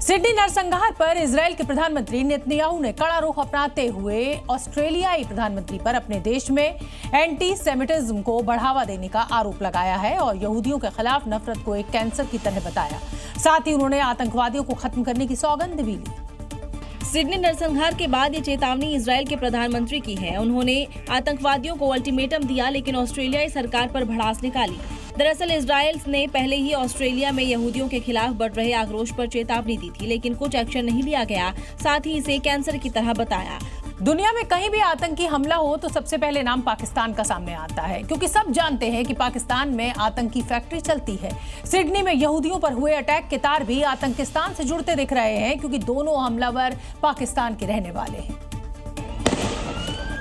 Sydney नरसंहार पर Israel के प्रधानमंत्री नेतन्याहू ने कड़ा रुख अपनाते हुए ऑस्ट्रेलियाई प्रधानमंत्री पर अपने देश में एंटी सेमिटिज्म को बढ़ावा देने का आरोप लगाया है और यहूदियों के खिलाफ नफरत को एक कैंसर की तरह बताया। साथ ही उन्होंने आतंकवादियों को खत्म करने की सौगंध भी ली। सिडनी नरसंहार के बाद ये चेतावनी इजरायल के प्रधानमंत्री की है। उन्होंने आतंकवादियों को अल्टीमेटम दिया, लेकिन ऑस्ट्रेलियाई सरकार पर भड़ास निकाली। दरअसल इजरायल ने पहले ही ऑस्ट्रेलिया में यहूदियों के खिलाफ बढ़ रहे आक्रोश पर चेतावनी दी थी, लेकिन कुछ एक्शन नहीं लिया गया। साथ ही इसे कैंसर की तरह बताया। दुनिया में कहीं भी आतंकी हमला हो तो सबसे पहले नाम पाकिस्तान का सामने आता है, क्योंकि सब जानते हैं कि पाकिस्तान में आतंकी फैक्ट्री चलती है। सिडनी में यहूदियों पर हुए अटैक के तार भी आतंकिस्तान से जुड़ते दिख रहे हैं, क्योंकि दोनों हमलावर पाकिस्तान के रहने वाले हैं।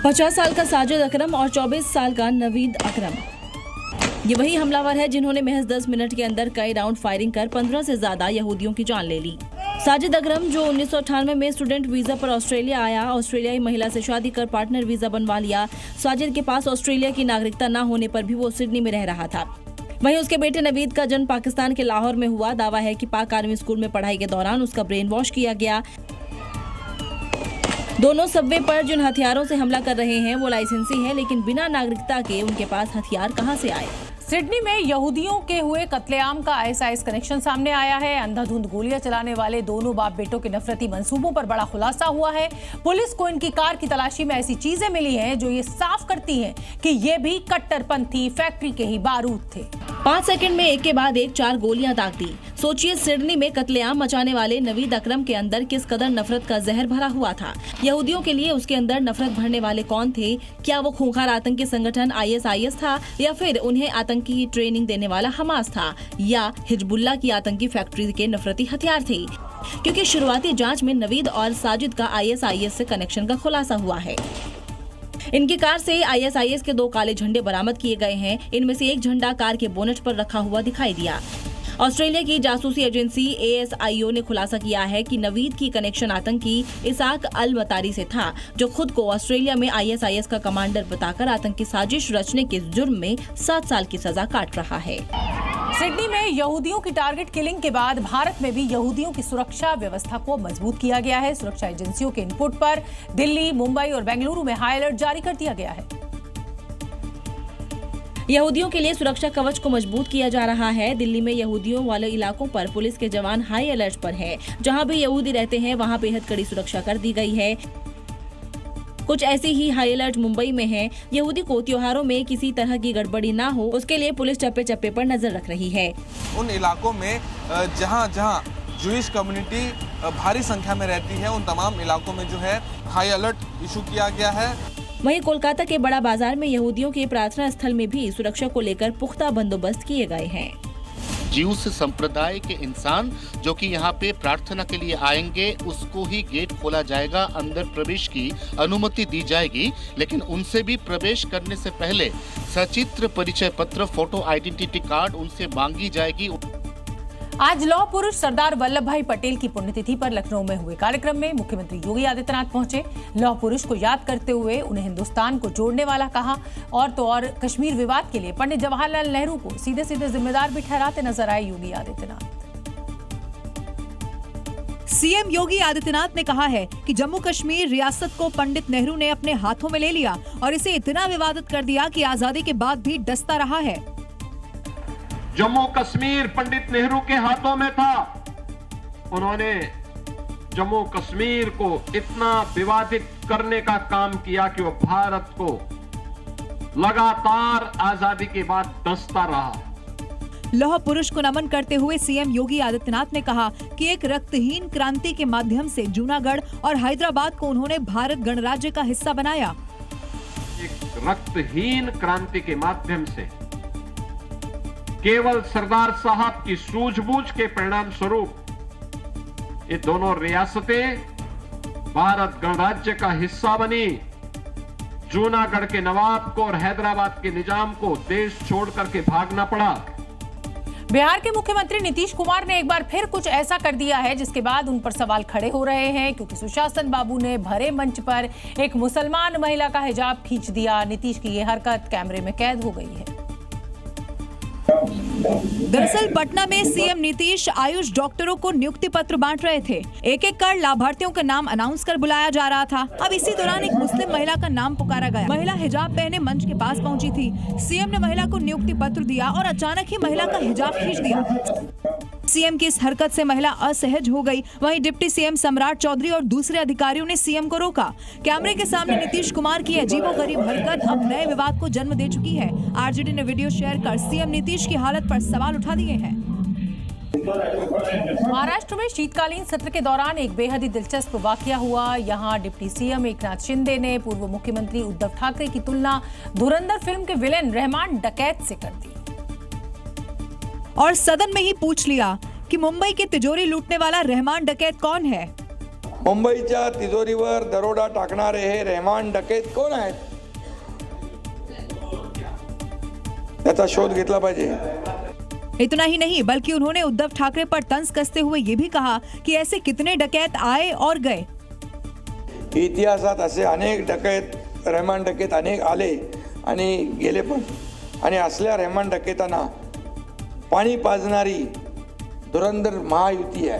50 साल का साजिद अकरम और 24 साल का नवीद अकरम, ये वही हमलावर है जिन्होंने महज 10 मिनट के अंदर कई राउंड फायरिंग कर 15 से ज्यादा यहूदियों की जान ले ली। साजिद अकरम, जो 1998 में स्टूडेंट वीजा पर ऑस्ट्रेलिया आया, ऑस्ट्रेलियाई महिला से शादी कर पार्टनर वीजा बनवा लिया। साजिद के पास ऑस्ट्रेलिया की नागरिकता न होने पर भी वो सिडनी में रह रहा था। वहीं उसके बेटे नवीद का जन्म पाकिस्तान के लाहौर में हुआ। दावा है कि पाक आर्मी स्कूल में पढ़ाई के दौरान उसका ब्रेन वॉश किया गया। दोनों सबवे पर जिन हथियारों से हमला कर रहे हैं वो लाइसेंसी है, लेकिन बिना नागरिकता के उनके पास हथियार कहां से आए। सिडनी में यहूदियों के हुए कत्लेआम का आईएसआईएस कनेक्शन सामने आया है। अंधाधुंध गोलियां चलाने वाले दोनों बाप बेटों के नफरती मंसूबों पर बड़ा खुलासा हुआ है। पुलिस को इनकी कार की तलाशी में ऐसी चीजें मिली हैं जो ये साफ करती हैं कि ये भी कट्टरपंथी फैक्ट्री के ही बारूद थे। 5 सेकंड में एक के बाद एक 4 गोलियां दाग दी। सोचिए, सिडनी में कत्लेआम मचाने वाले नवीद अकरम के अंदर किस कदर नफरत का जहर भरा हुआ था। यहूदियों के लिए उसके अंदर नफरत भरने वाले कौन थे? क्या वो खूंखार आतंकी संगठन आईएसआईएस था, या फिर उन्हें आतंकी ट्रेनिंग देने वाला हमास था, या हिजबुल्लाह की आतंकी फैक्ट्री के नफरती हथियार थे? क्योंकि शुरुआती जांच में नवीद और साजिद का आईएसआईएस से कनेक्शन का खुलासा हुआ है। इनकी कार से आईएसआईएस के 2 काले झंडे बरामद किए गए हैं। इनमें से एक झंडा कार के बोनेट पर रखा हुआ दिखाई दिया। ऑस्ट्रेलिया की जासूसी एजेंसी ASIO ने खुलासा किया है कि नवीद की कनेक्शन आतंकी इसाक अल मतारी से था, जो खुद को ऑस्ट्रेलिया में आईएसआईएस का कमांडर बताकर आतंकी साजिश रचने के जुर्म में 7 साल की सजा काट रहा है। सिडनी में यहूदियों की टारगेट किलिंग के बाद भारत में भी यहूदियों की सुरक्षा व्यवस्था को मजबूत किया गया है। सुरक्षा एजेंसियों के इनपुट पर दिल्ली, मुंबई और बेंगलुरु में हाई अलर्ट जारी कर दिया गया है। यहूदियों के लिए सुरक्षा कवच को मजबूत किया जा रहा है। दिल्ली में यहूदियों वाले इलाकों पर पुलिस के जवान हाई अलर्ट पर है। जहां भी यहूदी रहते हैं वहां बेहद कड़ी सुरक्षा कर दी गई है। कुछ ऐसी ही हाई अलर्ट मुंबई में है। यहूदी को त्योहारों में किसी तरह की गड़बड़ी ना हो, उसके लिए पुलिस चप्पे चप्पे पर नजर रख रही है। उन इलाकों में जहां जूइश कम्युनिटी भारी संख्या में रहती है, उन तमाम इलाकों में जो है हाई अलर्ट इशू किया गया है। वहीं कोलकाता के बड़ा बाजार में यहूदियों के प्रार्थना स्थल में भी सुरक्षा को लेकर पुख्ता बंदोबस्त किए गए हैं। ज्यूस संप्रदाय के इंसान जो कि यहाँ पे प्रार्थना के लिए आएंगे, उसको ही गेट खोला जाएगा, अंदर प्रवेश की अनुमति दी जाएगी, लेकिन उनसे भी प्रवेश करने से पहले सचित्र परिचय पत्र, फोटो आइडेंटिटी कार्ड उनसे मांगी जाएगी। आज लौह पुरुष सरदार वल्लभ भाई पटेल की पुण्यतिथि पर लखनऊ में हुए कार्यक्रम में मुख्यमंत्री योगी आदित्यनाथ पहुंचे। लौह पुरुष को याद करते हुए उन्हें हिंदुस्तान को जोड़ने वाला कहा, और तो और कश्मीर विवाद के लिए पंडित जवाहरलाल नेहरू को सीधे सीधे जिम्मेदार भी ठहराते नजर आए योगी आदित्यनाथ। सीएम योगी आदित्यनाथ ने कहा है कि जम्मू कश्मीर रियासत को पंडित नेहरू ने अपने हाथों में ले लिया और इसे इतना विवादित कर दिया कि आजादी के बाद भी डसता रहा है। जम्मू कश्मीर पंडित नेहरू के हाथों में था। उन्होंने जम्मू कश्मीर को इतना विवादित करने का काम किया कि वो भारत को लगातार आजादी के बाद डसता रहा। लौह पुरुष को नमन करते हुए सीएम योगी आदित्यनाथ ने कहा कि एक रक्तहीन क्रांति के माध्यम से जूनागढ़ और हैदराबाद को उन्होंने भारत गणराज्य का हिस्सा बनाया। एक रक्तहीन क्रांति के माध्यम से केवल सरदार साहब की सूझबूझ के परिणाम स्वरूप ये दोनों रियासतें भारत गणराज्य का हिस्सा बनी। जूनागढ़ के नवाब को और हैदराबाद के निजाम को देश छोड़ करके भागना पड़ा। बिहार के मुख्यमंत्री नीतीश कुमार ने एक बार फिर कुछ ऐसा कर दिया है जिसके बाद उन पर सवाल खड़े हो रहे हैं, क्योंकि सुशासन बाबू ने भरे मंच पर एक मुसलमान महिला का हिजाब खींच दिया। नीतीश की ये हरकत कैमरे में कैद हो गई है। दरअसल पटना में सीएम नीतीश आयुष डॉक्टरों को नियुक्ति पत्र बांट रहे थे। एक एक कर लाभार्थियों का नाम अनाउंस कर बुलाया जा रहा था। अब इसी दौरान एक मुस्लिम महिला का नाम पुकारा गया। महिला हिजाब पहने मंच के पास पहुंची थी। सीएम ने महिला को नियुक्ति पत्र दिया और अचानक ही महिला का हिजाब खींच दिया। सीएम की इस हरकत से महिला असहज हो गई। वहीं डिप्टी सीएम सम्राट चौधरी और दूसरे अधिकारियों ने सीएम को रोका। कैमरे के सामने नीतीश कुमार की अजीबोगरीब हरकत अब नए विवाद को जन्म दे चुकी है। आरजेडी ने वीडियो शेयर कर सीएम नीतीश की हालत पर सवाल उठा दिए हैं। महाराष्ट्र में शीतकालीन सत्र के दौरान एक बेहद ही दिलचस्प वाकया हुआ। यहां डिप्टी सीएम एकनाथ शिंदे ने पूर्व मुख्यमंत्री उद्धव ठाकरे की तुलना धुरंधर फिल्म के विलेन रहमान डकैत से कर दी और सदन में ही पूछ लिया कि मुंबई की तिजोरी लूटने वाला रहमान डकैत कौन है। मुंबईच्या तिजोरीवर दरोडा टाकणारे हे रहमान डकैत कोण आहेत, त्याचा शोध घेतला पाहिजे। इतना ही नहीं बल्कि उन्होंने उद्धव ठाकरे पर तंज कसते हुए ये भी कहा कि ऐसे कितने डकैत आए और गए। इतिहासात असे अनेक डकैत रहमान डकैत अनेक आले आणि गेले पण, आणि असल्या रहमान डकैतांना पाणी पाजणारी धुरंधर महायुति है।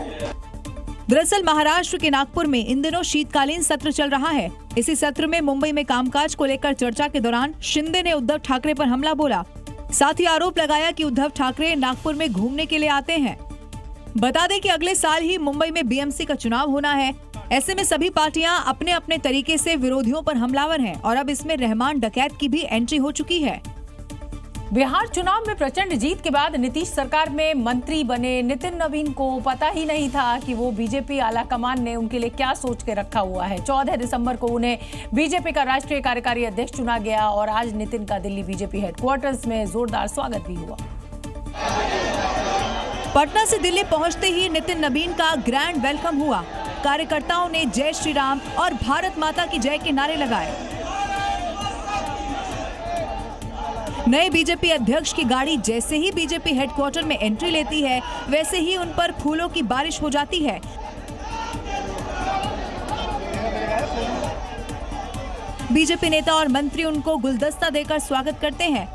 दरअसल महाराष्ट्र के नागपुर में इन दिनों शीतकालीन सत्र चल रहा है। इसी सत्र में मुंबई में कामकाज को लेकर चर्चा के दौरान शिंदे ने उद्धव ठाकरे पर हमला बोला। साथ ही आरोप लगाया कि उद्धव ठाकरे नागपुर में घूमने के लिए आते हैं। बता दें कि अगले साल ही मुंबई में बीएमसी का चुनाव होना है। ऐसे में सभी पार्टियां अपने अपने तरीके से विरोधियों पर हमलावर हैं और अब इसमें रहमान डकैत की भी एंट्री हो चुकी है। बिहार चुनाव में प्रचंड जीत के बाद नीतीश सरकार में मंत्री बने नितिन नवीन को पता ही नहीं था कि वो बीजेपी आला कमान ने उनके लिए क्या सोच के रखा हुआ है। 14 दिसंबर को उन्हें बीजेपी का राष्ट्रीय कार्यकारी अध्यक्ष चुना गया और आज नितिन का दिल्ली बीजेपी हेडक्वार्टर्स में जोरदार स्वागत भी हुआ। पटना से दिल्ली पहुंचते ही नितिन नवीन का ग्रैंड वेलकम हुआ। कार्यकर्ताओं ने जय श्री राम और भारत माता की जय के नारे लगाए। नए बीजेपी अध्यक्ष की गाड़ी जैसे ही बीजेपी हेडक्वार्टर में एंट्री लेती है वैसे ही उन पर फूलों की बारिश हो जाती है। बीजेपी नेता और मंत्री उनको गुलदस्ता देकर स्वागत करते हैं।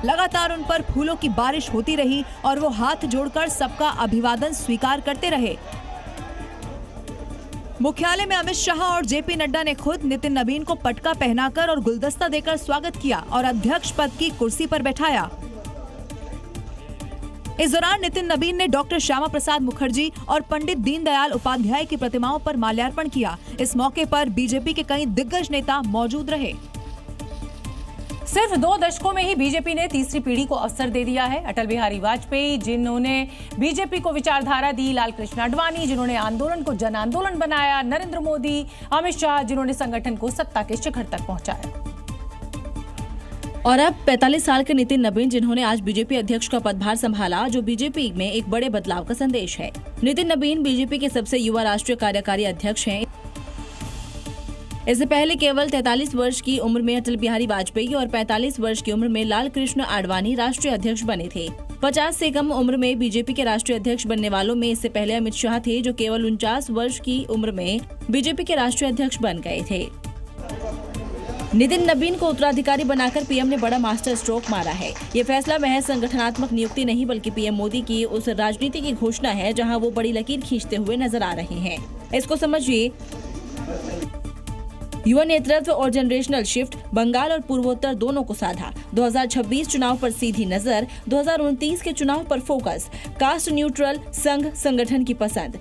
लगातार उन पर फूलों की बारिश होती रही और वो हाथ जोड़कर सबका अभिवादन स्वीकार करते रहे। मुख्यालय में अमित शाह और जेपी नड्डा ने खुद नितिन नवीन को पटका पहनाकर और गुलदस्ता देकर स्वागत किया और अध्यक्ष पद की कुर्सी पर बैठाया। इस दौरान नितिन नवीन ने डॉक्टर श्यामा प्रसाद मुखर्जी और पंडित दीनदयाल उपाध्याय की प्रतिमाओं पर माल्यार्पण किया। इस मौके पर बीजेपी के कई दिग्गज नेता मौजूद रहे। सिर्फ 2 दशकों में ही बीजेपी ने तीसरी पीढ़ी को अवसर दे दिया है। अटल बिहारी वाजपेयी जिन्होंने बीजेपी को विचारधारा दी, लाल कृष्ण आडवाणी जिन्होंने आंदोलन को जन आंदोलन बनाया, नरेंद्र मोदी, अमित शाह जिन्होंने संगठन को सत्ता के शिखर तक पहुंचाया। और अब 45 साल के नितिन नवीन जिन्होंने आज बीजेपी अध्यक्ष का पदभार संभाला, जो बीजेपी में एक बड़े बदलाव का संदेश है। नितिन नवीन बीजेपी के सबसे युवा राष्ट्रीय कार्यकारी अध्यक्ष हैं। इससे पहले केवल 43 वर्ष की उम्र में अटल बिहारी वाजपेयी और 45 वर्ष की उम्र में लाल कृष्ण आडवाणी राष्ट्रीय अध्यक्ष बने थे। 50 से कम उम्र में बीजेपी के राष्ट्रीय अध्यक्ष बनने वालों में इससे पहले अमित शाह थे, जो केवल 49 वर्ष की उम्र में बीजेपी के राष्ट्रीय अध्यक्ष बन गए थे। नितिन नवीन को उत्तराधिकारी बनाकर पीएम ने बड़ा मास्टर स्ट्रोक मारा है। ये फैसला महज संगठनात्मक नियुक्ति नहीं बल्कि पीएम मोदी की उस राजनीति की घोषणा है जहां वो बड़ी लकीर खींचते हुए नजर आ रहे हैं। इसको समझिए। युवा नेतृत्व और जनरेशनल शिफ्ट, बंगाल और पूर्वोत्तर दोनों को साधा। 2026 चुनाव पर सीधी नजर, 2029 के चुनाव पर फोकस, कास्ट न्यूट्रल, संघ संगठन की पसंद।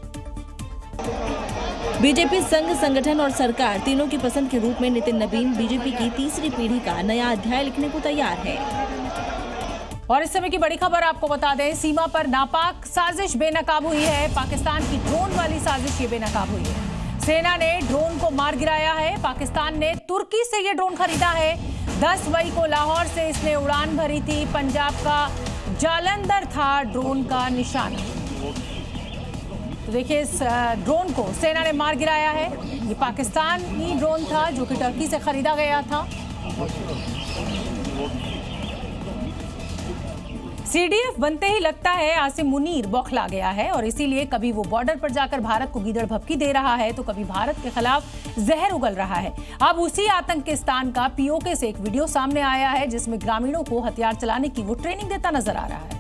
बीजेपी संघ संगठन और सरकार तीनों की पसंद के रूप में नितिन नवीन बीजेपी की तीसरी पीढ़ी का नया अध्याय लिखने को तैयार है। और इस समय की बड़ी खबर आपको बता दें, सीमा पर नापाक साजिश बेनकाब हुई है। पाकिस्तान की ड्रोन वाली साजिश ये बेनकाब हुई है। सेना ने ड्रोन को मार गिराया है। पाकिस्तान ने तुर्की से ये ड्रोन खरीदा है। 10 मई को लाहौर से इसने उड़ान भरी थी। पंजाब का जालंधर था ड्रोन का निशाना। तो देखिए, इस ड्रोन को सेना ने मार गिराया है। ये पाकिस्तानी ड्रोन था जो कि टर्की से खरीदा गया था। सीडीएफ बनते ही लगता है आसिम मुनीर बौखला गया है और इसीलिए कभी वो बॉर्डर पर जाकर भारत को गीदड़ भभकी दे रहा है तो कभी भारत के खिलाफ जहर उगल रहा है। अब उसी आतंकिस्तान का पीओके से एक वीडियो सामने आया है जिसमें ग्रामीणों को हथियार चलाने की वो ट्रेनिंग देता नजर आ रहा है।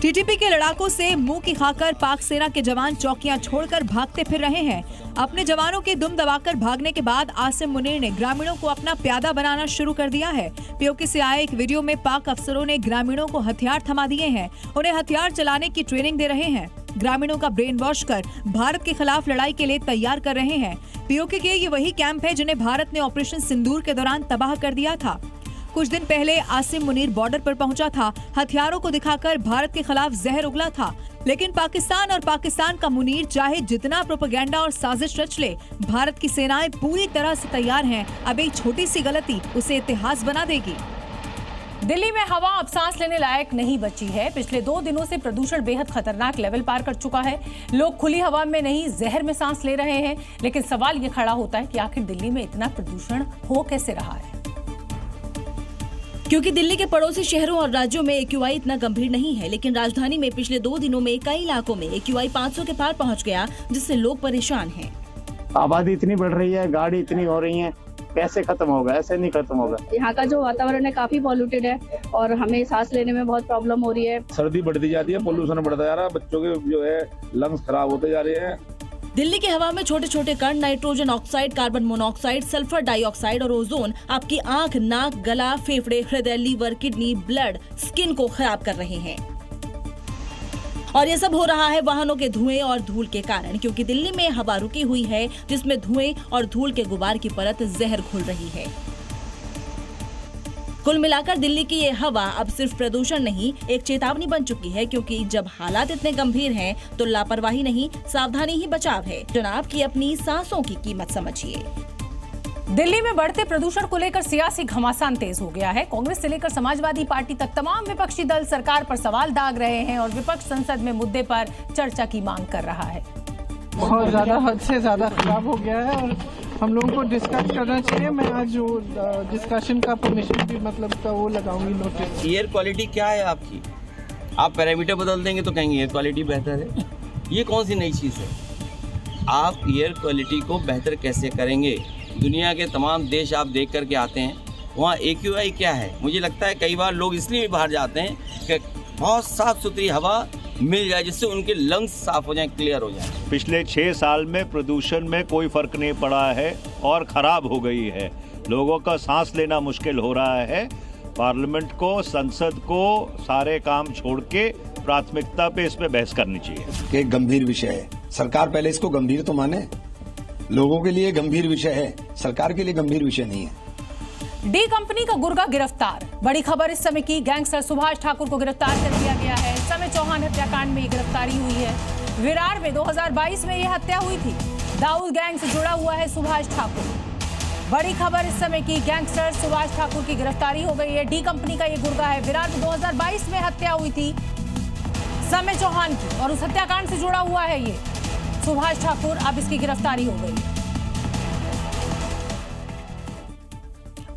टीटीपी के लड़ाकों से मुंह की खाकर पाक सेना के जवान चौकियां छोड़कर भागते फिर रहे हैं। अपने जवानों के दुम दबाकर भागने के बाद आसिम मुनीर ने ग्रामीणों को अपना प्यादा बनाना शुरू कर दिया है। पीओके से आए एक वीडियो में पाक अफसरों ने ग्रामीणों को हथियार थमा दिए हैं, उन्हें हथियार चलाने की ट्रेनिंग दे रहे हैं, ग्रामीणों का ब्रेन वॉश कर भारत के खिलाफ लड़ाई के लिए तैयार कर रहे हैं। पीओके के ये वही कैंप है जिन्हें भारत ने ऑपरेशन सिंदूर के दौरान तबाह कर दिया था। कुछ दिन पहले आसिम मुनीर बॉर्डर पर पहुंचा था, हथियारों को दिखाकर भारत के खिलाफ जहर उगला था, लेकिन पाकिस्तान और पाकिस्तान का मुनीर चाहे जितना प्रोपेगेंडा और साजिश रच ले, भारत की सेनाएं पूरी तरह से तैयार हैं। अब एक छोटी सी गलती उसे इतिहास बना देगी। दिल्ली में हवा अब सांस लेने लायक नहीं बची है। पिछले 2 दिनों से प्रदूषण बेहद खतरनाक लेवल पार कर चुका है। लोग खुली हवा में नहीं जहर में सांस ले रहे हैं, लेकिन सवाल ये खड़ा होता है कि आखिर दिल्ली में इतना प्रदूषण हो कैसे रहा है। क्योंकि दिल्ली के पड़ोसी शहरों और राज्यों में AQI इतना गंभीर नहीं है, लेकिन राजधानी में पिछले 2 दिनों में कई इलाकों में AQI 500 के पार पहुंच गया, जिससे लोग परेशान हैं। आबादी इतनी बढ़ रही है, गाड़ी इतनी हो रही है, कैसे खत्म होगा? ऐसे नहीं खत्म होगा। यहाँ का जो वातावरण है काफी पॉल्यूटेड है और हमें सांस लेने में बहुत प्रॉब्लम हो रही है। सर्दी बढ़ती जाती है, पोल्यूशन बढ़ता जा रहा है, बच्चों के जो है लंग्स खराब होते जा रहे हैं। दिल्ली की हवा में छोटे छोटे कण nitrogen oxide, carbon monoxide, sulphur dioxide और ओजोन आपकी आंख, नाक, गला, फेफड़े, हृदय, लीवर, किडनी, ब्लड, स्किन को खराब कर रहे हैं। और ये सब हो रहा है वाहनों के धुएं और धूल के कारण, क्योंकि दिल्ली में हवा रुकी हुई है जिसमें धुएं और धूल के गुबार की परत जहर घुल रही है। कुल मिलाकर दिल्ली की ये हवा अब सिर्फ प्रदूषण नहीं, एक चेतावनी बन चुकी है, क्योंकि जब हालात इतने गंभीर हैं तो लापरवाही नहीं, सावधानी ही बचाव है। चुनाव की अपनी सांसों की कीमत समझिए। दिल्ली में बढ़ते प्रदूषण को लेकर सियासी घमासान तेज हो गया है। कांग्रेस से लेकर समाजवादी पार्टी तक तमाम विपक्षी दल सरकार पर सवाल दाग रहे हैं और विपक्ष संसद में मुद्दे पर चर्चा की मांग कर रहा है। बहुत ज्यादा, हद से ज्यादा खराब हो गया है और हम लोगों को डिस्कस करना चाहिए। मैं आज जो डिस्कशन का परमिशन भी मतलब का वो लगाऊंगी नोटिस। एयर क्वालिटी क्या है आपकी? आप पैरामीटर बदल देंगे तो कहेंगे एयर क्वालिटी बेहतर है। ये कौन सी नई चीज़ है? आप एयर क्वालिटी को बेहतर कैसे करेंगे? दुनिया के तमाम देश आप देख करके आते हैं, वहाँ AQI क्या है? मुझे लगता है कई बार लोग इसलिए भी बाहर जाते हैं कि बहुत साफ सुथरी हवा मिल जाए जिससे उनके लंग्स साफ हो जाएं, क्लियर हो जाएं। पिछले 6 साल में प्रदूषण में कोई फर्क नहीं पड़ा है और खराब हो गई है। लोगों का सांस लेना मुश्किल हो रहा है। पार्लियामेंट को, संसद को सारे काम छोड़ के प्राथमिकता पे इस पे बहस करनी चाहिए। एक गंभीर विषय है, सरकार पहले इसको गंभीर तो माने। लोगों के लिए गंभीर विषय है, सरकार के लिए गंभीर विषय नहीं है। डी कंपनी का गुर्गा गिरफ्तार। बड़ी खबर इस समय की, गैंगस्टर सुभाष ठाकुर को गिरफ्तार कर लिया गया है। समय चौहान हत्याकांड में ये गिरफ्तारी हुई है। विरार में 2022 में यह हत्या हुई थी। दाऊद गैंग से जुड़ा हुआ है सुभाष ठाकुर। बड़ी खबर इस समय की, गैंगस्टर सुभाष ठाकुर की गिरफ्तारी हो गई है। डी कंपनी का ये गुर्गा है। विरार में 2022 में हत्या हुई थी समय चौहान की और उस हत्याकांड से जुड़ा हुआ है ये सुभाष ठाकुर। अब इसकी गिरफ्तारी हो गई।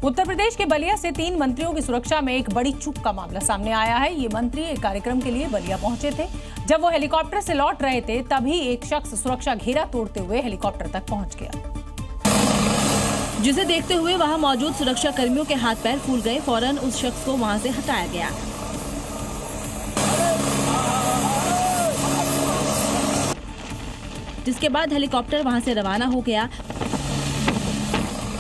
उत्तर प्रदेश के बलिया से 3 मंत्रियों की सुरक्षा में एक बड़ी चूक का मामला सामने आया है। ये मंत्री एक कार्यक्रम के लिए बलिया पहुंचे थे। जब वो हेलीकॉप्टर से लौट रहे थे तभी एक शख्स सुरक्षा घेरा तोड़ते हुए हेलीकॉप्टर तक पहुंच गया, जिसे देखते हुए वहां मौजूद सुरक्षा कर्मियों के हाथ पैर फूल गए। फौरन उस शख्स को वहां से हटाया गया। जिसके बाद हेलीकॉप्टर वहां से रवाना हो गया।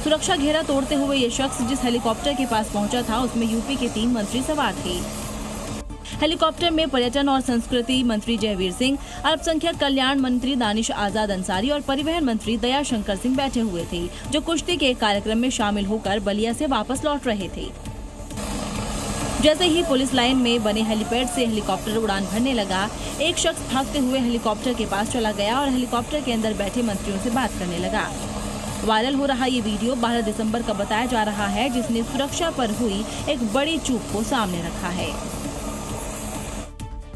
सुरक्षा घेरा तोड़ते हुए ये शख्स जिस हेलीकॉप्टर के पास पहुंचा था उसमें यूपी के 3 मंत्री सवार थे। हेलीकॉप्टर में पर्यटन और संस्कृति मंत्री जयवीर सिंह, अल्पसंख्यक कल्याण मंत्री दानिश आजाद अंसारी और परिवहन मंत्री दया शंकर सिंह बैठे हुए थे, जो कुश्ती के एक कार्यक्रम में शामिल होकर बलिया से वापस लौट रहे थे। जैसे ही पुलिस लाइन में बने हेलीपैड से हेलीकॉप्टर उड़ान भरने लगा, एक शख्स भागते हुए हेलीकॉप्टर के पास चला गया और हेलीकॉप्टर के अंदर बैठे मंत्रियों से बात करने लगा। वायरल हो रहा ये वीडियो 12 दिसंबर का बताया जा रहा है, जिसने सुरक्षा पर हुई एक बड़ी चूक को सामने रखा है।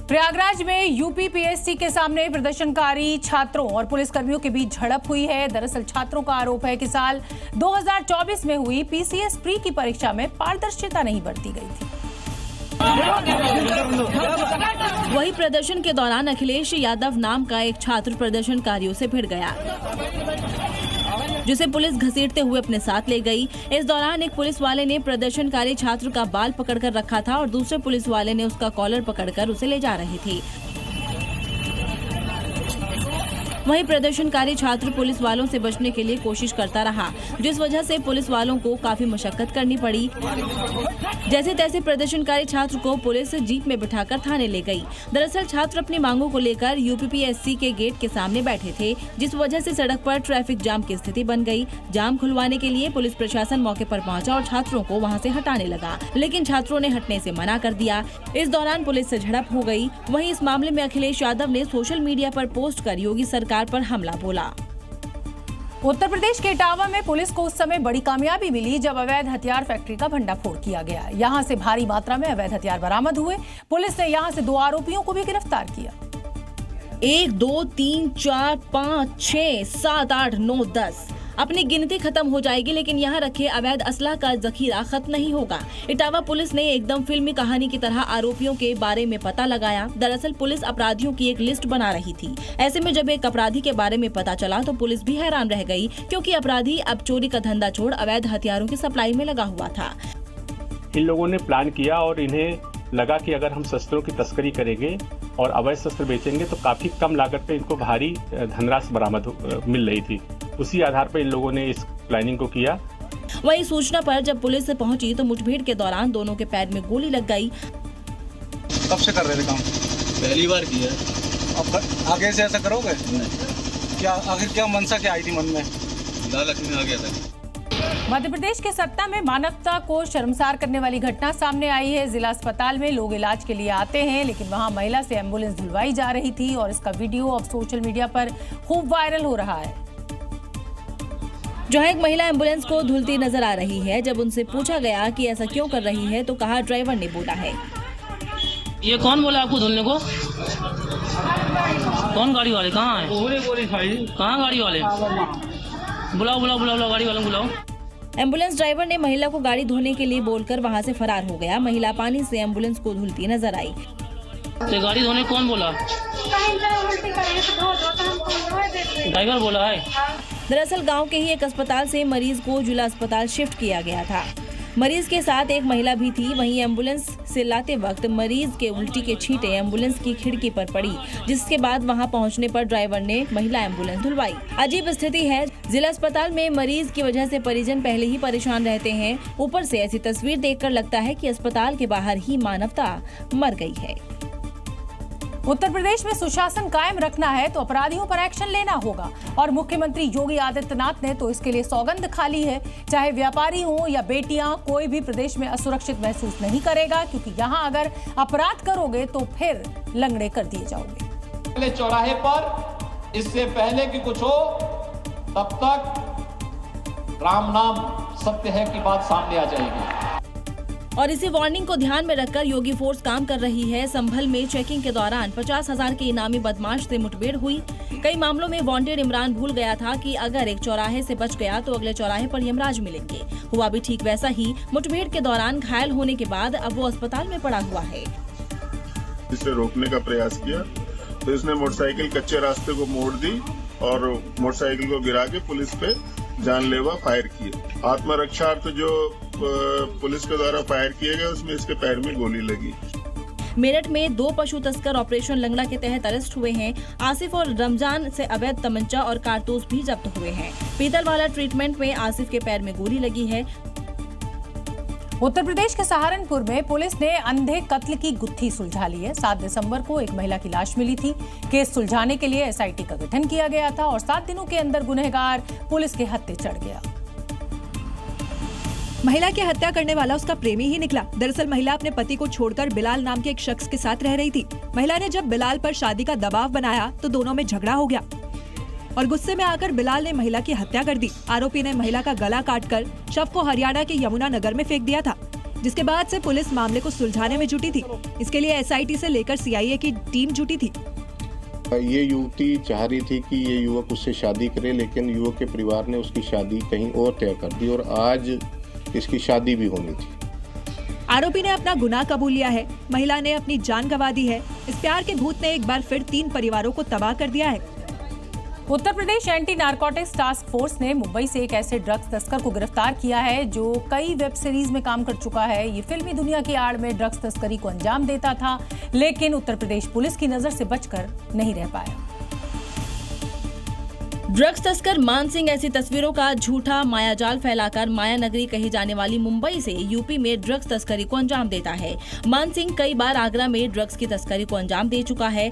प्रयागराज में यूपीपीएससी के सामने प्रदर्शनकारी छात्रों और पुलिसकर्मियों के बीच झड़प हुई है। दरअसल छात्रों का आरोप है कि साल 2024 में हुई पीसीएस प्री की परीक्षा में पारदर्शिता नहीं बरती गई थी। वही प्रदर्शन के दौरान अखिलेश यादव नाम का एक छात्र प्रदर्शनकारियों से भिड़ गया, जिसे पुलिस घसीटते हुए अपने साथ ले गई। इस दौरान एक पुलिस वाले ने प्रदर्शनकारी छात्र का बाल पकड़कर रखा था और दूसरे पुलिस वाले ने उसका कॉलर पकड़कर उसे ले जा रही थी। वहीं प्रदर्शनकारी छात्र पुलिस वालों से बचने के लिए कोशिश करता रहा, जिस वजह से पुलिस वालों को काफी मशक्कत करनी पड़ी। जैसे तैसे प्रदर्शनकारी छात्र को पुलिस जीप में बिठाकर थाने ले गई। दरअसल छात्र अपनी मांगों को लेकर यूपीपीएससी के गेट के सामने बैठे थे, जिस वजह से सड़क पर ट्रैफिक जाम की स्थिति बन गई। जाम खुलवाने के लिए पुलिस प्रशासन मौके पर पहुंचा और छात्रों को वहां से हटाने लगा, लेकिन छात्रों ने हटने से मना कर दिया। इस दौरान पुलिस से झड़प हो गई। वहीं इस मामले में अखिलेश यादव ने सोशल मीडिया पर पोस्ट कर योगी सरकार पर हमला बोला। उत्तर प्रदेश के इटावा में पुलिस को उस समय बड़ी कामयाबी मिली जब अवैध हथियार फैक्ट्री का भंडाफोड़ किया गया। यहां से भारी मात्रा में अवैध हथियार बरामद हुए। पुलिस ने यहां से 2 आरोपियों को भी गिरफ्तार किया। 1, 2, 3, 4, 5, 6, 7, 8, 9, 10 अपनी गिनती खत्म हो जाएगी, लेकिन यहाँ रखे अवैध असला का जखीरा खत्म नहीं होगा। इटावा पुलिस ने एकदम फिल्मी कहानी की तरह आरोपियों के बारे में पता लगाया। दरअसल पुलिस अपराधियों की एक लिस्ट बना रही थी। ऐसे में जब एक अपराधी के बारे में पता चला तो पुलिस भी हैरान रह गई, क्योंकि अपराधी अब चोरी का धंधा छोड़ अवैध हथियारों की सप्लाई में लगा हुआ था। इन लोगों ने प्लान किया और इन्हें लगा कि अगर हम शस्त्रों की तस्करी करेंगे और अवैध शस्त्र बेचेंगे तो काफी कम लागत पे इनको भारी धनराशि बरामद मिल रही थी। उसी आधार पर इन लोगों ने इस प्लानिंग को किया। वही सूचना पर जब पुलिस पहुंची तो मुठभेड़ के दौरान दोनों के पैर में गोली लग गई। कब से कर रहे थे काम? पहली बार किया। अब आगे से ऐसा करोगे? क्या आखिर क्या मनसा क्या आई थी मन में? लालच में आ गया था। मध्य प्रदेश के सतना में मानवता को शर्मसार करने वाली घटना सामने आई है। जिला अस्पताल में लोग इलाज के लिए आते हैं, लेकिन वहां महिला से एम्बुलेंस धुलवाई जा रही थी और इसका वीडियो अब सोशल मीडिया पर खूब वायरल हो रहा है। जहां एक महिला एम्बुलेंस को धुलती नजर आ रही है। जब उनसे पूछा गया कि ऐसा क्यों कर रही है तो कहा ड्राइवर ने बोला है। ये कौन बोला आपको धुलने को? कौन गाड़ी वाले? कहाँ है? कहाँ गाड़ी वाले? बुलाओ बुलाओ बुलाओ गाड़ी वालों बुलाओ। एम्बुलेंस ड्राइवर ने महिला को गाड़ी धोने के लिए बोलकर वहां से फरार हो गया। महिला पानी से एम्बुलेंस को धुलती नजर आई। तो गाड़ी धोने कौन बोला? ड्राइवर बोला है। दरअसल गांव के ही एक अस्पताल से मरीज को जिला अस्पताल शिफ्ट किया गया था। मरीज के साथ एक महिला भी थी। वहीं एम्बुलेंस से लाते वक्त मरीज के उल्टी के छींटे एम्बुलेंस की खिड़की पर पड़ी, जिसके बाद वहां पहुंचने पर ड्राइवर ने महिला एम्बुलेंस धुलवाई। अजीब स्थिति है। जिला अस्पताल में मरीज की वजह से परिजन पहले ही परेशान रहते हैं। ऊपर से ऐसी तस्वीर देखकर लगता है कि अस्पताल के बाहर ही मानवता मर गई है। उत्तर प्रदेश में सुशासन कायम रखना है तो अपराधियों पर एक्शन लेना होगा और मुख्यमंत्री योगी आदित्यनाथ ने तो इसके लिए सौगंध खा ली है। चाहे व्यापारी हो या बेटियां, कोई भी प्रदेश में असुरक्षित महसूस नहीं करेगा, क्योंकि यहां अगर अपराध करोगे तो फिर लंगड़े कर दिए जाओगे। पहले चौराहे पर इससे पहले कि कुछ हो तब तक राम नाम सत्य है की बात सामने आ जाएगी। और इसी वार्निंग को ध्यान में रखकर योगी फोर्स काम कर रही है। संभल में चेकिंग के दौरान 50,000 के इनामी बदमाश से मुठभेड़ हुई। कई मामलों में वांटेड इमरान भूल गया था कि अगर एक चौराहे से बच गया तो अगले चौराहे पर यमराज मिलेंगे। हुआ भी ठीक वैसा ही। मुठभेड़ के दौरान घायल होने के बाद अब वो अस्पताल में पड़ा हुआ है। इसे रोकने का प्रयास किया तो इसने मोटरसाइकिल कच्चे रास्ते को मोड़ दी और मोटरसाइकिल को गिरा के पुलिस पे जानलेवा फायर किए। आत्मरक्षार्थ जो पुलिस के द्वारा फायर किए गए उसमें इसके पैर में गोली लगी। मेरठ में 2 पशु तस्कर ऑपरेशन लंगड़ा के तहत अरेस्ट हुए हैं। आसिफ और रमजान से अवैध तमंचा और कारतूस भी जब्त हुए हैं। पीतल वाला ट्रीटमेंट में आसिफ के पैर में गोली लगी है। उत्तर प्रदेश के सहारनपुर में पुलिस ने अंधे कत्ल की गुत्थी सुलझा ली है। 7 दिसंबर को एक महिला की लाश मिली थी। केस सुलझाने के लिए एसआईटी का गठन किया गया था और 7 दिनों के अंदर गुनहगार पुलिस के हत्थे चढ़ गया। महिला की हत्या करने वाला उसका प्रेमी ही निकला। दरअसल महिला अपने पति को छोड़कर बिलाल नाम के एक शख्स के साथ रह रही थी। महिला ने जब बिलाल पर शादी का दबाव बनाया तो दोनों में झगड़ा हो गया और गुस्से में आकर बिलाल ने महिला की हत्या कर दी। आरोपी ने महिला का गला काटकर शव को हरियाणा के यमुनानगर में फेंक दिया था, जिसके बाद से पुलिस मामले को सुलझाने में जुटी थी। इसके लिए एसआईटी से लेकर सीआईए की टीम जुटी थी। ये युवती चाह रही थी कि ये युवक उससे शादी करे, लेकिन युवक के परिवार ने उसकी शादी कहीं और तय कर दी और आज इसकी शादी भी होनी थी। आरोपी ने अपना गुनाह कबूल लिया है। महिला ने अपनी जान गंवा दी है। इस प्यार के भूत ने एक बार फिर 3 परिवारों को तबाह कर दिया है। Uttar Pradesh anti narcotics task force ने मुंबई से एक ऐसे ड्रग्स तस्कर को गिरफ्तार किया है जो कई वेब सीरीज में काम कर चुका है। ये फिल्मी दुनिया की आड़ में ड्रग्स तस्करी को अंजाम देता था, लेकिन उत्तर प्रदेश पुलिस की नजर से बचकर नहीं रह पाया। ड्रग्स तस्कर मान सिंह ऐसी तस्वीरों का झूठा मायाजाल फैलाकर माया नगरी कही जाने वाली मुंबई से यूपी में ड्रग्स तस्करी को अंजाम देता है। मान सिंह कई बार आगरा में ड्रग्स की तस्करी को अंजाम दे चुका है,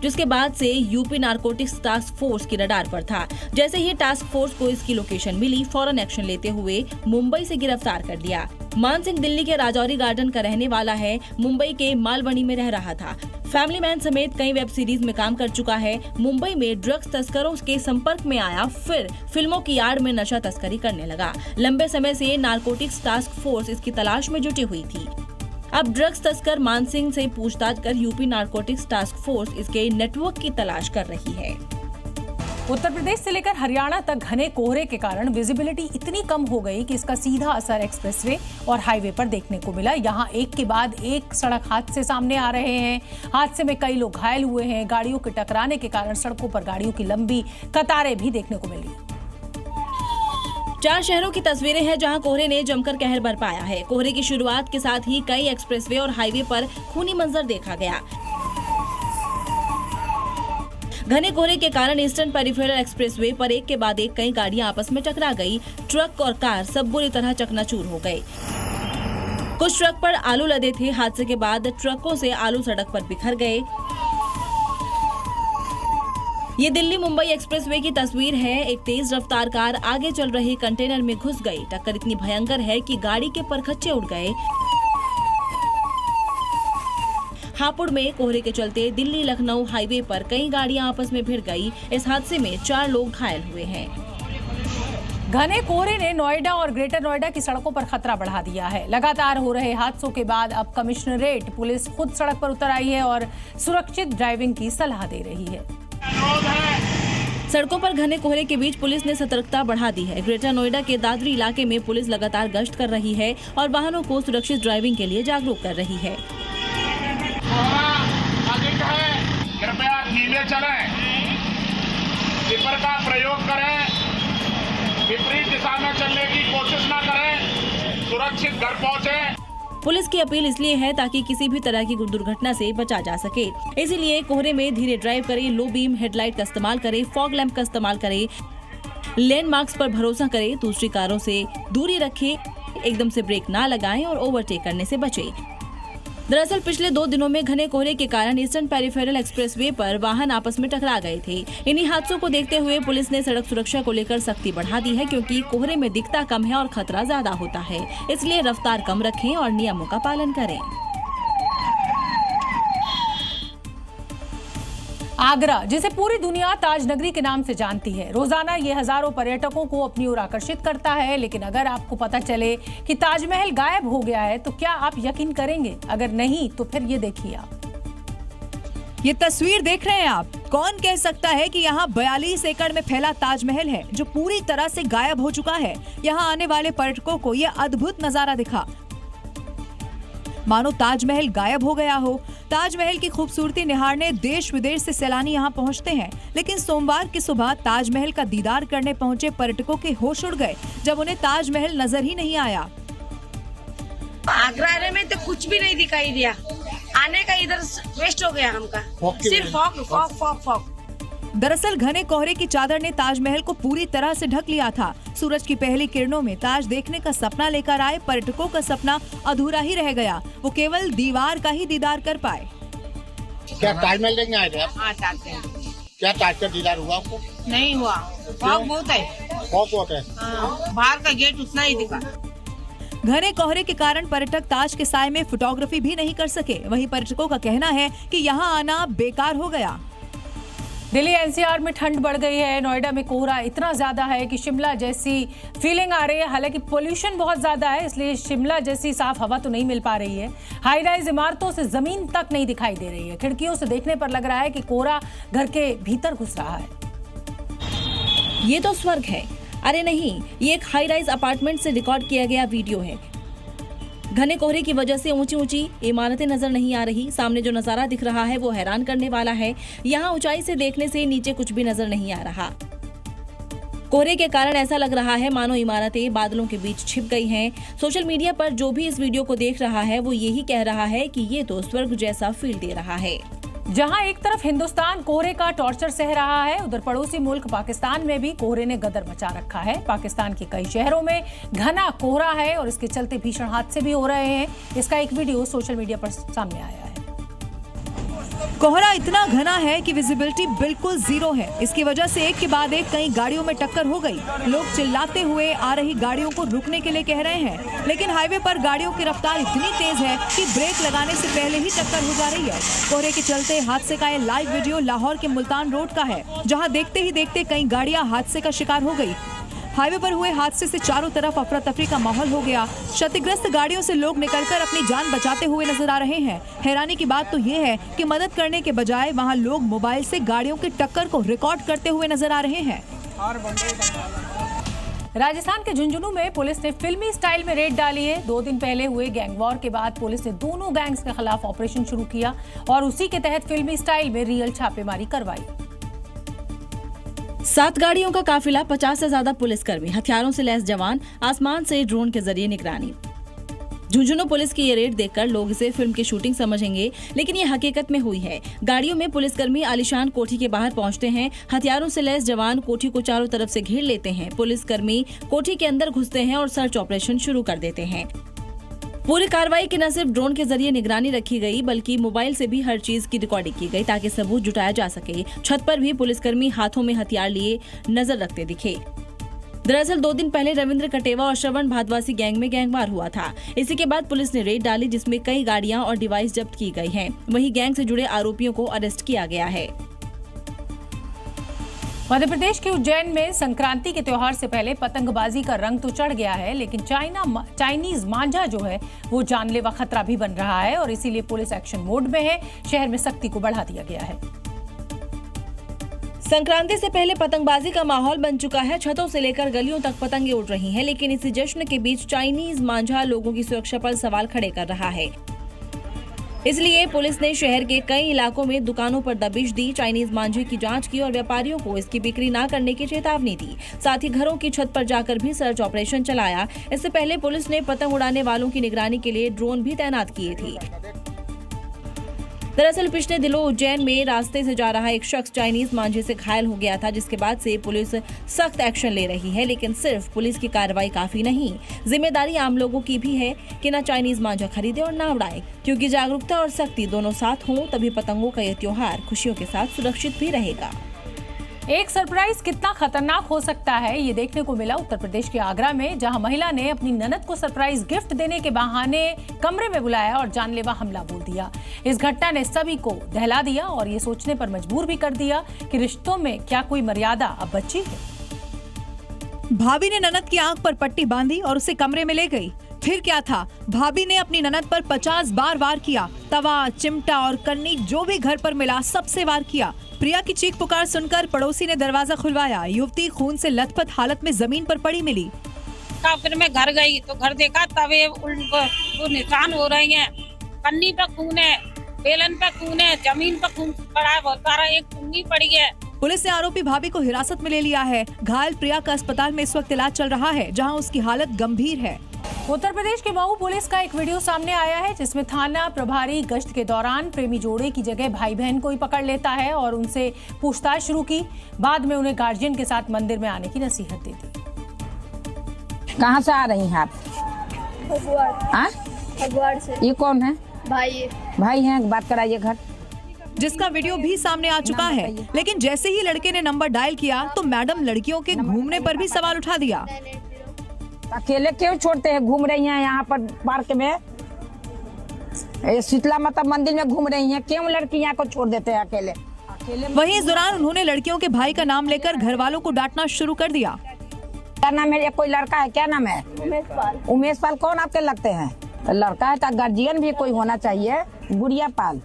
जिसके बाद से यूपी नारकोटिक्स टास्क फोर्स की रडार पर था। जैसे ही टास्क फोर्स को इसकी लोकेशन मिली, फौरन एक्शन लेते हुए मुंबई से गिरफ्तार कर लिया। मान सिंह दिल्ली के राजौरी गार्डन का रहने वाला है, मुंबई के मालवनी में रह रहा था। फैमिली मैन समेत कई वेब सीरीज में काम कर चुका है। मुंबई में ड्रग्स तस्करों के संपर्क में आया, फिर फिल्मों की आड़ में नशा तस्करी करने लगा। लंबे समय से नारकोटिक्स टास्क फोर्स इसकी तलाश में जुटी हुई थी। अब ड्रग्स तस्कर मान सिंह से पूछताछ कर यूपी नारकोटिक्स टास्क फोर्स इसके नेटवर्क की तलाश कर रही है। उत्तर प्रदेश से लेकर हरियाणा तक घने कोहरे के कारण विजिबिलिटी इतनी कम हो गई कि इसका सीधा असर एक्सप्रेसवे और हाईवे पर देखने को मिला। यहाँ एक के बाद एक सड़क हादसे सामने आ रहे हैं। हादसे में कई लोग घायल हुए हैं। गाड़ियों के टकराने के कारण सड़कों पर गाड़ियों की लंबी कतारें भी देखने को मिली। 4 शहरों की तस्वीरें हैं जहां कोहरे ने जमकर कहर बरपाया है। कोहरे की शुरुआत के साथ ही कई एक्सप्रेसवे और हाईवे पर खूनी मंजर देखा गया। घने कोहरे के कारण ईस्टर्न पेरिफेरल एक्सप्रेसवे पर एक के बाद एक कई गाड़ियां आपस में टकरा गई। ट्रक और कार सब बुरी तरह चकनाचूर हो गए। कुछ ट्रक पर आलू लदे थे। हादसे के बाद ट्रकों से आलू सड़क पर बिखर गए। ये दिल्ली मुंबई एक्सप्रेसवे की तस्वीर है। एक तेज रफ्तार कार आगे चल रहे कंटेनर में घुस गई। टक्कर इतनी भयंकर है कि गाड़ी के परखच्चे उड़ गए। हापुड़ में कोहरे के चलते दिल्ली लखनऊ हाईवे पर कई गाड़ियां आपस में भिड़ गई। इस हादसे में 4 लोग घायल हुए हैं। घने कोहरे ने नोएडा और ग्रेटर नोएडा की सड़कों पर खतरा बढ़ा दिया है। लगातार हो रहे हादसों के बाद अब कमिश्नरेट पुलिस खुद सड़क पर उतर आई है और सुरक्षित ड्राइविंग की सलाह दे रही है। सड़कों पर घने कोहरे के बीच पुलिस ने सतर्कता बढ़ा दी है। ग्रेटर नोएडा के दादरी इलाके में पुलिस लगातार गश्त कर रही है और वाहनों को सुरक्षित ड्राइविंग के लिए जागरूक कर रही है। कृपया धीमे चलें, स्लीपर का प्रयोग करें, विपरीत दिशा में चलने की कोशिश न करें, सुरक्षित घर पहुंचे। पुलिस की अपील इसलिए है ताकि किसी भी तरह की दुर्घटना से बचा जा सके। इसीलिए कोहरे में धीरे ड्राइव करें, लो बीम हेडलाइट का इस्तेमाल करें, फॉग लैंप का इस्तेमाल करें, लैंडमार्क्स पर भरोसा करें, दूसरी कारों से दूरी रखें, एकदम से ब्रेक ना लगाएं और ओवरटेक करने से बचें। दरअसल पिछले 2 दिनों में घने कोहरे के कारण ईस्टर्न पेरिफेरल एक्सप्रेसवे पर वाहन आपस में टकरा गए थे। इन्हीं हादसों को देखते हुए पुलिस ने सड़क सुरक्षा को लेकर सख्ती बढ़ा दी है, क्योंकि कोहरे में दिखता कम है और खतरा ज्यादा होता है। इसलिए रफ्तार कम रखें और नियमों का पालन करें। आगरा, जिसे पूरी दुनिया ताज नगरी के नाम से जानती है, रोजाना ये हजारों पर्यटकों को अपनी ओर आकर्षित करता है। लेकिन अगर आपको पता चले कि ताजमहल गायब हो गया है तो क्या आप यकीन करेंगे? अगर नहीं तो फिर ये देखिए आप। ये तस्वीर देख रहे हैं आप। कौन कह सकता है कि यहाँ 42 एकड़ में फैला ताजमहल है जो पूरी तरह से गायब हो चुका है। यहाँ आने वाले पर्यटकों को ये अद्भुत नजारा दिखा, मानो ताजमहल गायब हो गया हो। ताजमहल की खूबसूरती निहारने देश विदेश से सैलानी यहाँ पहुँचते हैं, लेकिन सोमवार की सुबह ताजमहल का दीदार करने पहुँचे पर्यटकों के होश उड़ गए जब उन्हें ताजमहल नजर ही नहीं आया। आगरा आने में तो कुछ भी नहीं दिखाई दिया, आने का इधर वेस्ट हो गया हमका, सिर्फ फॉग। दरअसल घने कोहरे की चादर ने ताजमहल को पूरी तरह से ढक लिया था। सूरज की पहली किरणों में ताज देखने का सपना लेकर आए पर्यटकों का सपना अधूरा ही रह गया। वो केवल दीवार का ही दीदार कर पाए। क्या ताजमहल देखने आए थे आप? हाँ, चाहते हैं। क्या ताज का दीदार हुआ आपको? नहीं हुआ, फॉग बहुत है। फॉग बहुत है? बाहर का गेट उतना ही दिखा। घने कोहरे के कारण पर्यटक ताज के साए में फोटोग्राफी भी नहीं कर सके। वहीं पर्यटकों का कहना है कि यहाँ आना बेकार हो गया। दिल्ली एनसीआर में ठंड बढ़ गई है। नोएडा में कोहरा इतना ज्यादा है कि शिमला जैसी फीलिंग आ रही है। हालांकि पोल्यूशन बहुत ज्यादा है, इसलिए शिमला जैसी साफ हवा तो नहीं मिल पा रही है। हाई राइज इमारतों से जमीन तक नहीं दिखाई दे रही है। खिड़कियों से देखने पर लग रहा है कि कोहरा घर के भीतर घुस रहा है। ये तो स्वर्ग है। अरे नहीं, ये एक हाई राइज अपार्टमेंट से रिकॉर्ड किया गया वीडियो है। घने कोहरे की वजह से ऊंची ऊंची इमारतें नजर नहीं आ रही। सामने जो नजारा दिख रहा है वो हैरान करने वाला है। यहाँ ऊंचाई से देखने से नीचे कुछ भी नजर नहीं आ रहा। कोहरे के कारण ऐसा लग रहा है मानो इमारतें बादलों के बीच छिप गई हैं। सोशल मीडिया पर जो भी इस वीडियो को देख रहा है वो यही कह रहा है कि ये तो स्वर्ग जैसा फील दे रहा है। जहां एक तरफ हिंदुस्तान कोहरे का टॉर्चर सह रहा है, उधर पड़ोसी मुल्क पाकिस्तान में भी कोहरे ने गदर मचा रखा है। पाकिस्तान के कई शहरों में घना कोहरा है और इसके चलते भीषण हादसे भी हो रहे हैं। इसका एक वीडियो सोशल मीडिया पर सामने आया है। कोहरा इतना घना है कि विजिबिलिटी बिल्कुल जीरो है। इसकी वजह से एक के बाद एक कई गाड़ियों में टक्कर हो गई। लोग चिल्लाते हुए आ रही गाड़ियों को रुकने के लिए कह रहे हैं, लेकिन हाईवे पर गाड़ियों की रफ्तार इतनी तेज है कि ब्रेक लगाने से पहले ही टक्कर हो जा रही है। कोहरे के चलते हादसे का ये लाइव वीडियो लाहौर के मुल्तान रोड का है, जहाँ देखते ही देखते कई गाड़ियाँ हादसे का शिकार हो गयी। हाईवे पर हुए हादसे से चारों तरफ अफरा तफरी का माहौल हो गया। क्षतिग्रस्त गाड़ियों से लोग निकलकर अपनी जान बचाते हुए नजर आ रहे हैं। हैरानी की बात तो ये है कि मदद करने के बजाय वहां लोग मोबाइल से गाड़ियों की टक्कर को रिकॉर्ड करते हुए नजर आ रहे हैं। राजस्थान के झुंझुनू में पुलिस ने फिल्मी स्टाइल में रेड डाली है। 2 दिन पहले हुए गैंग वॉर के बाद पुलिस ने दोनों गैंग्स के खिलाफ ऑपरेशन शुरू किया और उसी के तहत फिल्मी स्टाइल में रियल छापेमारी करवाई। 7 गाड़ियों का काफिला, 50 से ज्यादा पुलिसकर्मी, हथियारों से लैस जवान, आसमान से ड्रोन के जरिए निगरानी। झुंझुनू पुलिस की ये रेड देखकर लोग इसे फिल्म की शूटिंग समझेंगे, लेकिन ये हकीकत में हुई है। गाड़ियों में पुलिसकर्मी आलीशान कोठी के बाहर पहुंचते हैं। हथियारों से लैस जवान कोठी को चारों तरफ से घेर लेते हैं। पुलिसकर्मी कोठी के अंदर घुसते हैं और सर्च ऑपरेशन शुरू कर देते हैं। पूरी कार्रवाई की न सिर्फ ड्रोन के जरिए निगरानी रखी गई, बल्कि मोबाइल से भी हर चीज की रिकॉर्डिंग की गई ताकि सबूत जुटाया जा सके। छत पर भी पुलिसकर्मी हाथों में हथियार लिए नजर रखते दिखे। दरअसल 2 दिन पहले रविंद्र कटेवा और श्रवण भादवासी गैंग में गैंगवार हुआ था। इसी के बाद पुलिस ने रेड डाली, जिसमें कई गाड़ियां और डिवाइस जब्त की गई हैं। वहीं गैंग से जुड़े आरोपियों को अरेस्ट किया गया है। मध्य प्रदेश के उज्जैन में संक्रांति के त्योहार से पहले पतंगबाजी का रंग तो चढ़ गया है, लेकिन चाइनीज मांझा जो है वो जानलेवा खतरा भी बन रहा है और इसीलिए पुलिस एक्शन मोड में है। शहर में सख्ती को बढ़ा दिया गया है। संक्रांति से पहले पतंगबाजी का माहौल बन चुका है। छतों से लेकर गलियों तक पतंगे उड़ रही हैं, लेकिन इसी जश्न के बीच चाइनीज मांझा लोगों की सुरक्षा पर सवाल खड़े कर रहा है। इसलिए पुलिस ने शहर के कई इलाकों में दुकानों पर दबिश दी, चाइनीज मांझे की जांच की और व्यापारियों को इसकी बिक्री न करने की चेतावनी दी। साथ ही घरों की छत पर जाकर भी सर्च ऑपरेशन चलाया। इससे पहले पुलिस ने पतंग उड़ाने वालों की निगरानी के लिए ड्रोन भी तैनात किए थे। दरअसल पिछले दिनों उज्जैन में रास्ते से जा रहा एक शख्स चाइनीज मांझे से घायल हो गया था, जिसके बाद से पुलिस सख्त एक्शन ले रही है। लेकिन सिर्फ पुलिस की कार्रवाई काफी नहीं, जिम्मेदारी आम लोगों की भी है कि न चाइनीज मांझा खरीदे और न उड़ाए, क्योंकि जागरूकता और सख्ती दोनों साथ हों तभी पतंगों का यह त्योहार खुशियों के साथ सुरक्षित भी रहेगा। एक सरप्राइज कितना खतरनाक हो सकता है ये देखने को मिला उत्तर प्रदेश के आगरा में, जहां महिला ने अपनी ननद को सरप्राइज गिफ्ट देने के बहाने कमरे में बुलाया और जानलेवा हमला बोल दिया। इस घटना ने सभी को दहला दिया और ये सोचने पर मजबूर भी कर दिया कि रिश्तों में क्या कोई मर्यादा अब बची है। भाभी ने ननद की आंख पर पट्टी बांधी और उसे कमरे में ले गई। फिर क्या था, भाभी ने अपनी ननद पर 50 बार वार किया। तवा, चिमटा और कन्नी जो भी घर पर मिला सबसे वार किया। प्रिया की चीख पुकार सुनकर पड़ोसी ने दरवाजा खुलवाया। युवती खून से लथपथ हालत में जमीन पर पड़ी मिली। फिर मैं घर गई तो घर देखा तवे वो निशान हो रहे हैं, कन्नी पे खून है, बेलन पे खून है, जमीन पे खून पड़ा है बहुत सारा, एक कुन्नी पड़ी है। पुलिस ने आरोपी भाभी को हिरासत में ले लिया है। घायल प्रिया का अस्पताल में इस वक्त इलाज चल रहा है, जहां उसकी हालत गंभीर है। उत्तर प्रदेश के मऊ पुलिस का एक वीडियो सामने आया है, जिसमें थाना प्रभारी गश्त के दौरान प्रेमी जोड़े की जगह भाई बहन को ही पकड़ लेता है और उनसे पूछताछ शुरू की। बाद में उन्हें गार्जियन के साथ मंदिर में आने की नसीहत दे दी। कहाँ से आ रही हैं आप? हगवाड़ से। ये कौन है? भाई हैं, बात कराइए घर। जिसका वीडियो भी सामने आ चुका है, लेकिन जैसे ही लड़के ने नंबर डायल किया तो मैडम लड़कियों के घूमने पर भी सवाल उठा दिया। अकेले क्यों छोड़ते हैं? घूम रही हैं यहाँ पर पार्क में, शीतला माता मंदिर में घूम रही हैं, क्यों लड़कियाँ को छोड़ देते हैं अकेले? वहीं इस दौरान उन्होंने लड़कियों के भाई का नाम लेकर घर वालों को डांटना शुरू कर दिया। क्या नाम है? कोई लड़का है, क्या नाम है? उमेश पाल। कौन आपके लगते हैं? लड़का है तो गार्जियन भी कोई होना चाहिए। गुड़िया पाल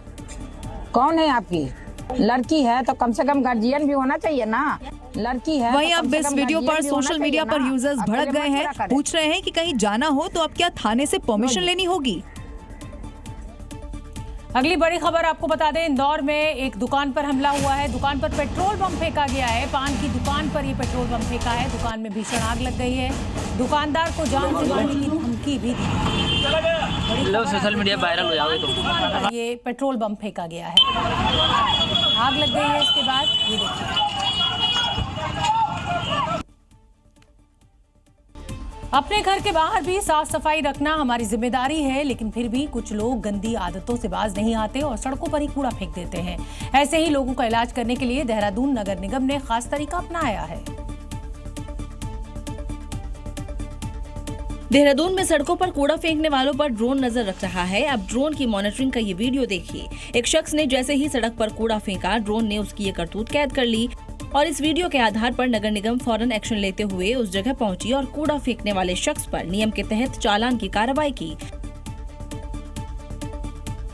कौन है आपकी? लड़की है तो कम से कम गार्जियन भी होना चाहिए ना। लड़की है। वहीं तो कम अब से इस कम वीडियो पर गार्जियन भी सोशल होना मीडिया चाहिए पर ना। यूजर्स अकेले भड़क गए मत हैं, पूरा करे। पूछ रहे हैं कि कहीं जाना हो तो अब क्या थाने से परमिशन लेनी होगी। अगली बड़ी खबर आपको बता दें, इंदौर में एक दुकान पर हमला हुआ है। दुकान पर पेट्रोल बम फेंका गया है। पान की दुकान पर ये पेट्रोल बम फेंका है। दुकान में भीषण आग लग गई है। दुकानदार को जान से मारने की धमकी भी दी। सोशल मीडिया वायरल हो जाओगे तो दुकान पर ये पेट्रोल बम फेंका गया है। आग लग गई है। इसके बाद ये देखिए, अपने घर के बाहर भी साफ सफाई रखना हमारी जिम्मेदारी है, लेकिन फिर भी कुछ लोग गंदी आदतों से बाज नहीं आते और सड़कों पर ही कूड़ा फेंक देते हैं। ऐसे ही लोगों का इलाज करने के लिए देहरादून नगर निगम ने खास तरीका अपनाया है। देहरादून में सड़कों पर कूड़ा फेंकने वालों पर ड्रोन नजर रख रहा है। अब ड्रोन की मॉनिटरिंग का ये वीडियो देखिए। एक शख्स ने जैसे ही सड़क पर कूड़ा फेंका, ड्रोन ने उसकी ये करतूत कैद कर ली और इस वीडियो के आधार पर नगर निगम फौरन एक्शन लेते हुए उस जगह पहुंची और कूड़ा फेंकने वाले शख्स पर नियम के तहत चालान की कार्रवाई की।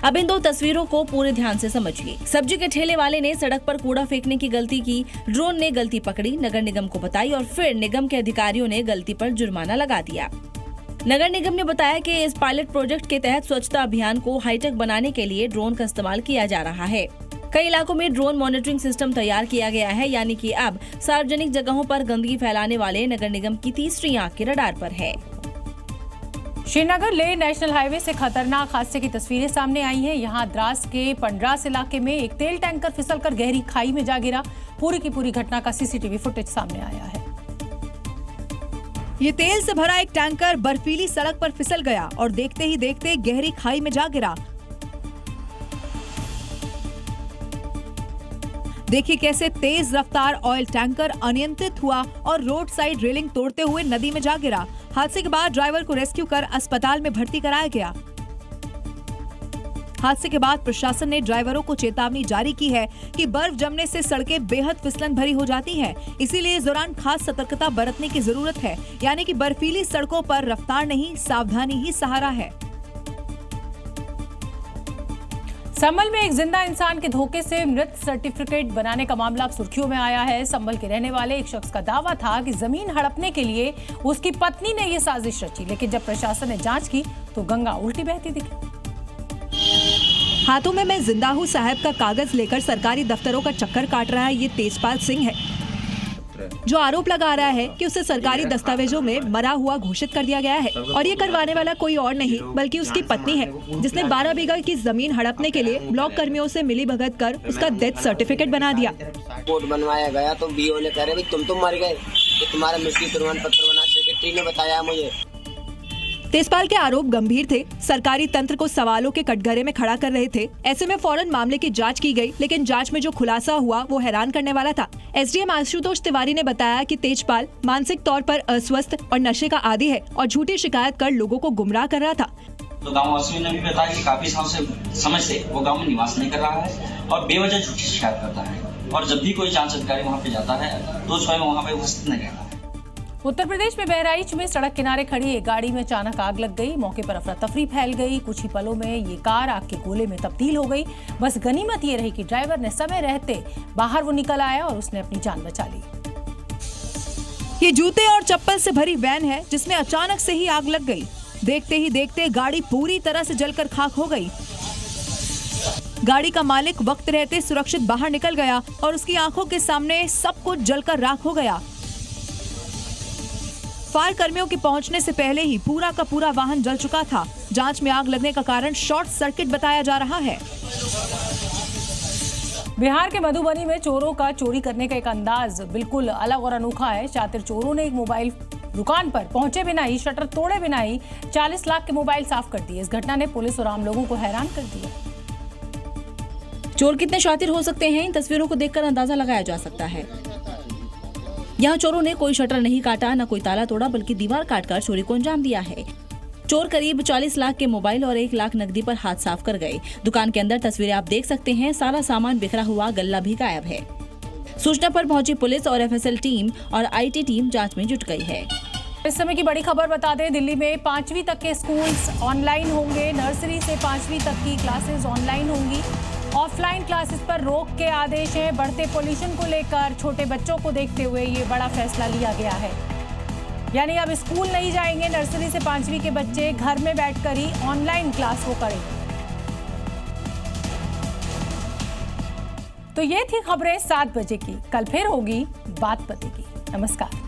अब इन दो तस्वीरों को पूरे ध्यान से समझिए। सब्जी के ठेले वाले ने सड़क पर कूड़ा फेंकने की गलती की, ड्रोन ने गलती पकड़ी, नगर निगम को बताई और फिर निगम के अधिकारियों ने गलती पर जुर्माना लगा दिया। नगर निगम ने बताया कि इस पायलट प्रोजेक्ट के तहत स्वच्छता अभियान को हाईटेक बनाने के लिए ड्रोन का इस्तेमाल किया जा रहा है। कई इलाकों में ड्रोन मॉनिटरिंग सिस्टम तैयार किया गया है, यानी कि अब सार्वजनिक जगहों पर गंदगी फैलाने वाले नगर निगम की तीसरी आंख के रडार पर है। श्रीनगर लेह नेशनल हाईवे से खतरनाक हादसे की तस्वीरें सामने आई हैं। यहां द्रास के पंड्रास इलाके में एक तेल टैंकर फिसलकर गहरी खाई में जा गिरा। पूरी की पूरी घटना का सीसीटीवी फुटेज सामने आया है। ये तेल से भरा एक टैंकर बर्फीली सड़क पर फिसल गया और देखते ही देखते गहरी खाई में जा गिरा। देखिए कैसे तेज रफ्तार ऑयल टैंकर अनियंत्रित हुआ और रोड साइड रेलिंग तोड़ते हुए नदी में जा गिरा। हादसे के बाद ड्राइवर को रेस्क्यू कर अस्पताल में भर्ती कराया गया। हादसे के बाद प्रशासन ने ड्राइवरों को चेतावनी जारी की है कि बर्फ जमने से सड़कें बेहद फिसलन भरी हो जाती हैं, इसीलिए इस दौरान खास सतर्कता बरतने की जरूरत है। यानी कि बर्फीली सड़कों पर रफ्तार नहीं, सावधानी ही सहारा है। संभल में एक जिंदा इंसान के धोखे से मृत सर्टिफिकेट बनाने का मामला अब सुर्खियों में आया है। संभल के रहने वाले एक शख्स का दावा था कि जमीन हड़पने के लिए उसकी पत्नी ने ये साजिश रची, लेकिन जब प्रशासन ने जांच की तो गंगा उल्टी बहती दिखी। हाथों में मैं जिंदा हूँ साहब का कागज लेकर सरकारी दफ्तरों का चक्कर काट रहा है ये तेजपाल सिंह है, जो आरोप लगा रहा है कि उसे सरकारी दस्तावेजों में मरा हुआ घोषित कर दिया गया है और ये करवाने वाला कोई और नहीं बल्कि उसकी पत्नी है, जिसने 12 बीघा की जमीन हड़पने के लिए ब्लॉक कर्मियों से मिलीभगत कर उसका डेथ सर्टिफिकेट बना दिया। रिपोर्ट बनवाया गया तो बीओ ने कह रहे तुम तो मर गए, तो तुम्हारा मृत्यु प्रमाण पत्र बना सेक्रेटरी ने बताया मुझे। तेजपाल के आरोप गंभीर थे, सरकारी तंत्र को सवालों के कटघरे में खड़ा कर रहे थे। ऐसे में फौरन मामले की जांच की गई, लेकिन जांच में जो खुलासा हुआ वो हैरान करने वाला था। एसडीएम आशुतोष तिवारी ने बताया कि तेजपाल मानसिक तौर पर अस्वस्थ और नशे का आदी है और झूठी शिकायत कर लोगों को गुमराह कर रहा था। तो गाँव वासियों ने भी बताया कि काफी समय से वो गाँव में निवास नहीं कर रहा है और बेवजह झूठी शिकायत करता है और जब भी कोई जांच अधिकारी वहाँ पे जाता है तो स्वयं वहाँ पे उपस्थित नहीं रहता है। उत्तर प्रदेश में बहराइच में सड़क किनारे खड़ी एक गाड़ी में अचानक आग लग गई। मौके पर अफरा तफरी फैल गई। कुछ ही पलों में ये कार आग के गोले में तब्दील हो गई। बस गनीमत ये रही कि ड्राइवर ने समय रहते बाहर वो निकल आया और उसने अपनी जान बचा ली। ये जूते और चप्पल से भरी वैन है जिसमें अचानक से ही आग लग गई। देखते ही देखते गाड़ी पूरी तरह से जलकर खाक हो गई। गाड़ी का मालिक वक्त रहते सुरक्षित बाहर निकल गया और उसकी आंखों के सामने सब कुछ जलकर राख हो गया। फायर कर्मियों के पहुंचने से पहले ही पूरा का पूरा वाहन जल चुका था। जांच में आग लगने का कारण शॉर्ट सर्किट बताया जा रहा है। बिहार के मधुबनी में चोरों का चोरी करने का एक अंदाज बिल्कुल अलग और अनोखा है। शातिर चोरों ने एक मोबाइल दुकान पर पहुंचे बिना ही, शटर तोड़े बिना ही 40 लाख के मोबाइल साफ कर दिए। इस घटना ने पुलिस और आम लोगों को हैरान कर दिया। चोर कितने शातिर हो सकते हैं, इन तस्वीरों को देखकर अंदाजा लगाया जा सकता है। यहाँ चोरों ने कोई शटर नहीं काटा, न कोई ताला तोड़ा, बल्कि दीवार काटकर चोरी को अंजाम दिया है। चोर करीब 40 लाख के मोबाइल और 1 लाख नकदी पर हाथ साफ कर गए। दुकान के अंदर तस्वीरें आप देख सकते हैं। सारा सामान बिखरा हुआ, गल्ला भी गायब है। सूचना पर पहुंची पुलिस और एफएसएल टीम और आईटी टीम जांच में जुट गई है। इस समय की बड़ी खबर बता दें, दिल्ली में 5वीं तक के स्कूल्स ऑनलाइन होंगे। नर्सरी से 5वीं तक की क्लासेस ऑनलाइन होंगी। ऑफलाइन क्लासेस पर रोक के आदेश हैं। बढ़ते पोल्यूशन को लेकर छोटे बच्चों को देखते हुए ये बड़ा फैसला लिया गया है। यानी अब स्कूल नहीं जाएंगे, नर्सरी से 5वीं के बच्चे घर में बैठकर ही ऑनलाइन क्लास वो करेंगे। तो ये थी खबरें 7 बजे की। कल फिर होगी बात पतेगी। नमस्कार।